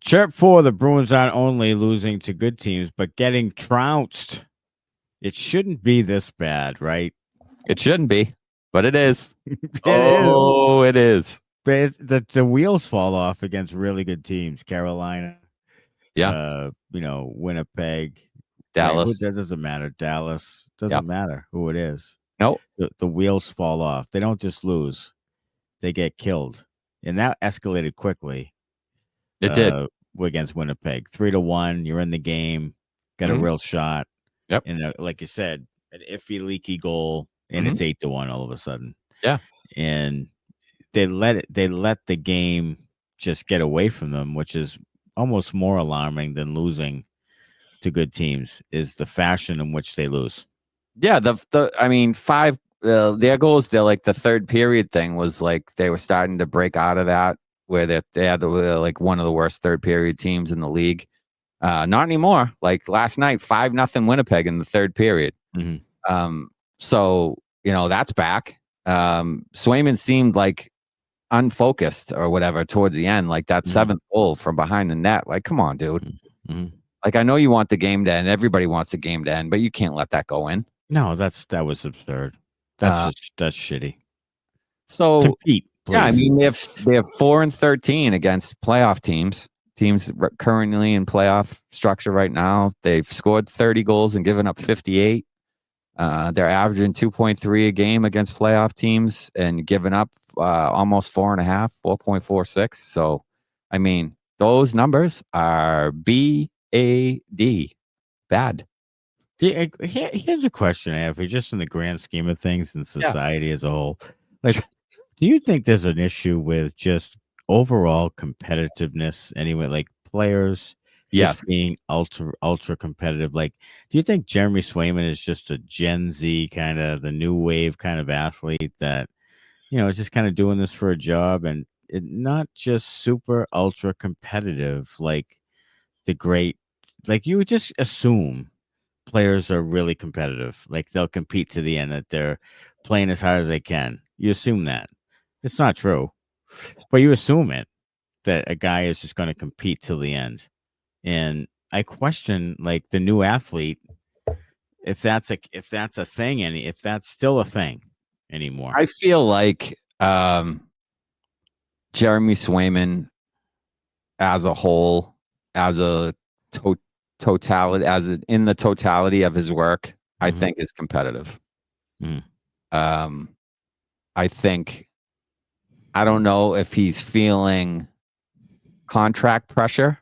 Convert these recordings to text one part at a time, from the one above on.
Chirp 4, the Bruins aren't only losing to good teams, but getting trounced. It shouldn't be this bad, right? It shouldn't be, but it is. It is. But the wheels fall off against really good teams. Carolina, Winnipeg, Dallas. That doesn't matter. Dallas doesn't matter who it is. Nope. The wheels fall off. They don't just lose; they get killed, and that escalated quickly. It did against Winnipeg, 3-1. You're in the game, got a real shot. Yep. And like you said, an iffy, leaky goal, and it's 8-1 all of a sudden. Yeah, and they let the game just get away from them, which is almost more alarming than losing to good teams. Is the fashion in which they lose. Yeah, five. Their goals. They're like the third period thing was like they were starting to break out of that, where they had like one of the worst third period teams in the league. Not anymore. Like last night, 5-0 Winnipeg in the third period. So that's back. Swayman seemed like unfocused or whatever towards the end, like that seventh goal from behind the net. Like, come on, dude. Like, I know you want the game to end. Everybody wants the game to end, but you can't let that go in. No, that was absurd. That's shitty. So compete, please. Yeah, I mean they have 4-13 against playoff teams currently in playoff structure right now. They've scored 30 goals and given up 58. They're averaging 2.3 a game against playoff teams and giving up almost 4.46. So, I mean, those numbers are B-A-D, bad. Here's a question I have for you, just in the grand scheme of things in society as a whole. Like, do you think there's an issue with just overall competitiveness anyway? Like players being ultra competitive. Like, do you think Jeremy Swayman is just a Gen Z kind of the new wave kind of athlete that, is just kind of doing this for a job and not just super ultra competitive like the great, like you would just assume players are really competitive. Like they'll compete to the end, that they're playing as hard as they can. You assume that. It's not true, but you assume it, that a guy is just going to compete till the end. And I question like the new athlete, if that's a thing, and if that's still a thing anymore. I feel like Jeremy Swayman as a whole, as a totality, in the totality of his work, I think is competitive. I don't know if he's feeling contract pressure.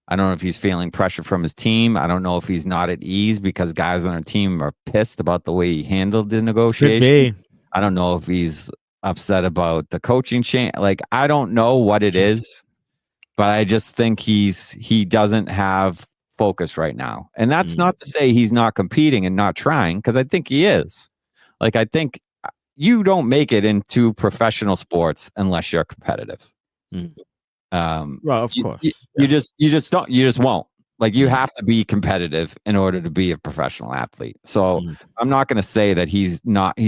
I don't know if he's feeling pressure from his team. I don't know if he's not at ease because guys on our team are pissed about the way he handled the negotiation. Could be. I don't know if he's upset about the coaching change. Like, I don't know what it is, but I just think he doesn't have focus right now. And that's not to say he's not competing and not trying, because I think he is. Like, I think you don't make it into professional sports unless you're competitive. Well, of course. You just won't. Like, you have to be competitive in order to be a professional athlete. So I'm not going to say that he's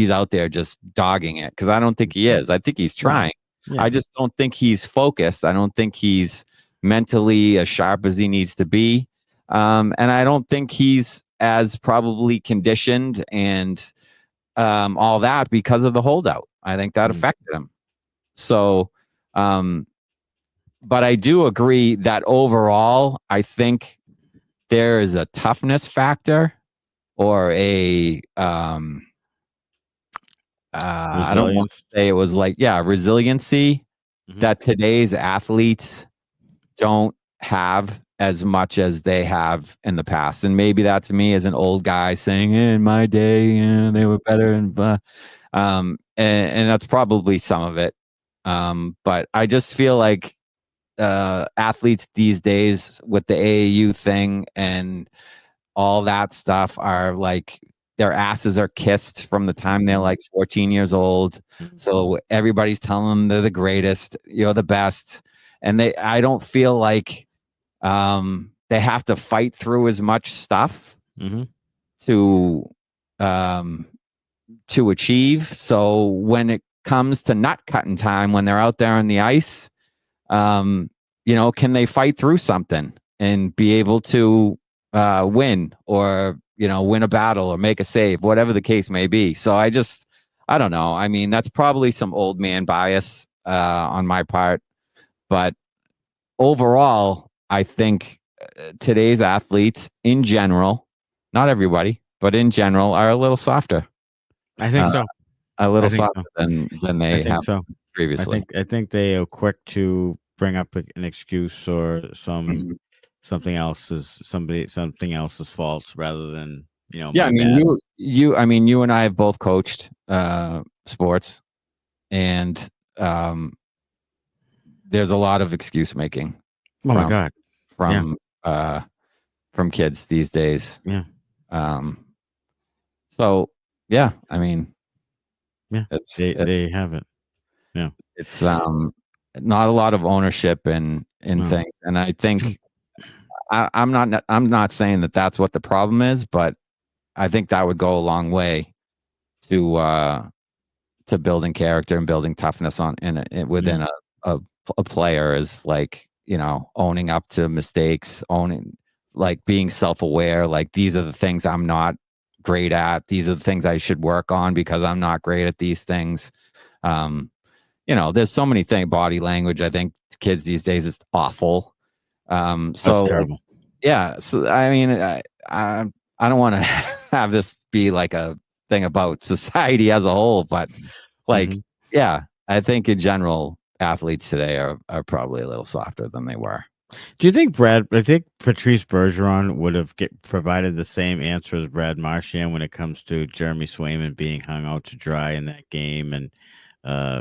out there just dogging it, because I don't think he is. I think he's trying. I just don't think he's focused. I don't think he's mentally as sharp as he needs to be. And I don't think he's as probably conditioned and all that because of the holdout. I think that affected him. So, but I do agree that overall, I think there is a toughness factor or a I don't want to say it was like, resiliency that today's athletes don't have as much as they have in the past. And maybe that's me as an old guy saying, in my day, they were better. And that's probably some of it. But I just feel like athletes these days with the AAU thing and all that stuff are like, their asses are kissed from the time they're like 14 years old. So everybody's telling them they're the greatest, you're the best. And I don't feel like they have to fight through as much stuff to achieve. So when it comes to nut cutting time, when they're out there on the ice, can they fight through something and be able to win, or win a battle or make a save, whatever the case may be. So I don't know. I mean, that's probably some old man bias on my part, but overall, I think today's athletes in general, not everybody, but in general, are a little softer. I think so. A little softer than they have previously. I think they are quick to bring up an excuse or something else's fault rather than Yeah, I mean, you and I have both coached sports, and there's a lot of excuse making. Oh my God! From kids these days. Yeah. So yeah, I mean, yeah, they have it. Yeah, it's not a lot of ownership in things, and I think I'm not saying that that's what the problem is, but I think that would go a long way to building character and building toughness within a player, is like, owning up to mistakes, being self-aware, like, these are the things I'm not great at, these are the things I should work on because I'm not great at these things. There's so many things. Body language, I think kids these days is awful. So that's terrible. Yeah, so I mean, I don't want to have this be like a thing about society as a whole, but yeah, I think in general, athletes today are probably a little softer than they were. Do you think Patrice Bergeron would have provided the same answer as Brad Marchand when it comes to Jeremy Swayman being hung out to dry in that game and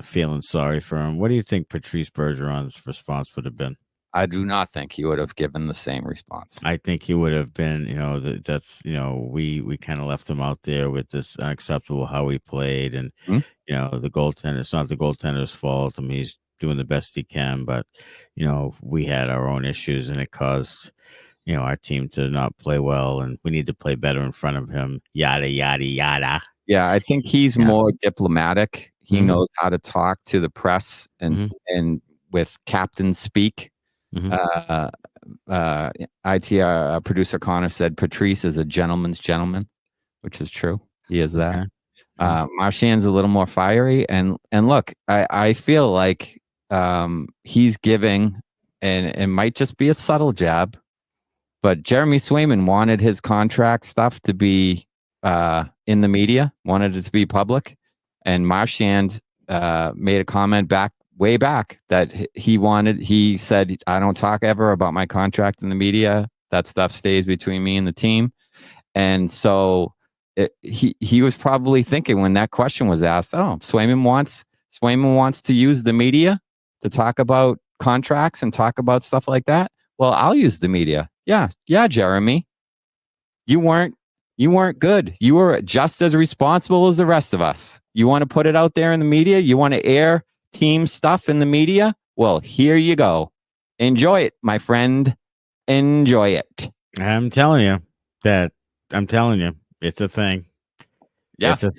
feeling sorry for him? What do you think Patrice Bergeron's response would have been? I do not think he would have given the same response. I think he would have been, that's, we kind of left him out there with this unacceptable how he played. And, the goaltender, it's not the goaltender's fault. I mean, he's doing the best he can, but, we had our own issues and it caused, our team to not play well, and we need to play better in front of him. Yada, yada, yada. Yeah, I think he's more diplomatic. He knows how to talk to the press and with captain speak. ITR producer Connor said Patrice is a gentleman's gentleman, which is true. He is that. Marchand's a little more fiery, and look, I feel like he's giving, and it might just be a subtle jab, but Jeremy Swayman wanted his contract stuff to be in the media, wanted it to be public, and Marchand made a comment way back that he said, I don't talk ever about my contract in the media. That stuff stays between me and the team. And so he was probably thinking when that question was asked, Swayman wants to use the media to talk about contracts and talk about stuff like that. Well, I'll use the media. Yeah, Jeremy. You weren't good. You were just as responsible as the rest of us. You want to put it out there in the media? You want to air team stuff in the media? Well, here you go. Enjoy it, my friend. Enjoy it. I'm telling you, it's a thing. Yeah. It's a